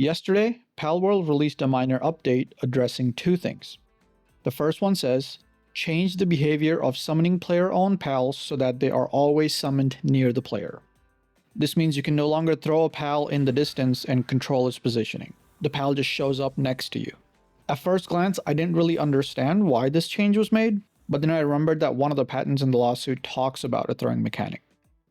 Yesterday, Palworld released a minor update addressing two things. The first one says, change the behavior of summoning player-owned pals so that they are always summoned near the player. This means you can no longer throw a pal in the distance and control its positioning. The pal just shows up next to you. At first glance, I didn't really understand why this change was made, but then I remembered that one of the patents in the lawsuit talks about a throwing mechanic.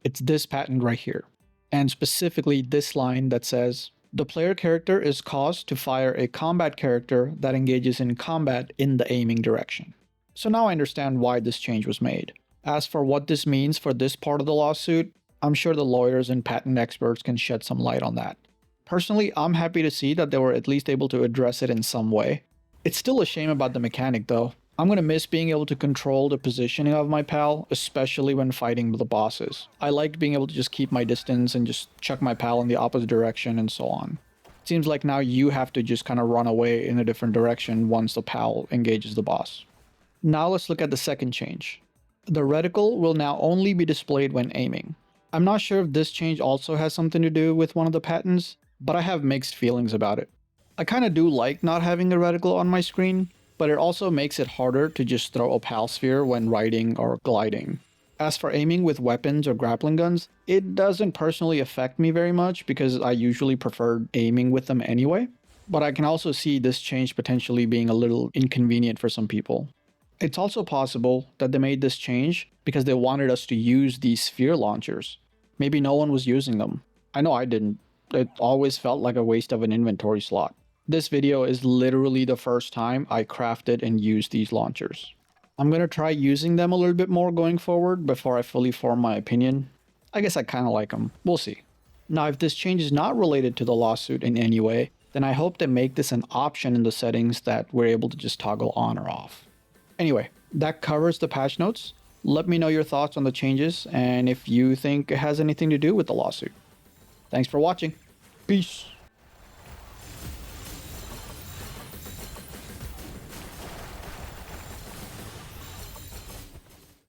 It's this patent right here, and specifically this line that says, the player character is caused to fire a combat character that engages in combat in the aiming direction. So now I understand why this change was made. As for what this means for this part of the lawsuit, I'm sure the lawyers and patent experts can shed some light on that. Personally, I'm happy to see that they were at least able to address it in some way. It's still a shame about the mechanic though. I'm gonna miss being able to control the positioning of my pal, especially when fighting the bosses. I liked being able to just keep my distance and just chuck my pal in the opposite direction and so on. It seems like now you have to just kind of run away in a different direction once the pal engages the boss. Now let's look at the second change. The reticle will now only be displayed when aiming. I'm not sure if this change also has something to do with one of the patents, but I have mixed feelings about it. I kinda do like not having a reticle on my screen, but it also makes it harder to just throw a pal sphere when riding or gliding. As for aiming with weapons or grappling guns, it doesn't personally affect me very much because I usually prefer aiming with them anyway, but I can also see this change potentially being a little inconvenient for some people. It's also possible that they made this change because they wanted us to use these sphere launchers. Maybe no one was using them. I know I didn't. It always felt like a waste of an inventory slot. This video is literally the first time I crafted and used these launchers. I'm gonna try using them a little bit more going forward before I fully form my opinion. I guess I kinda like them. We'll see. Now, if this change is not related to the lawsuit in any way, then I hope they make this an option in the settings that we're able to just toggle on or off. Anyway, that covers the patch notes. Let me know your thoughts on the changes and if you think it has anything to do with the lawsuit. Thanks for watching. Peace.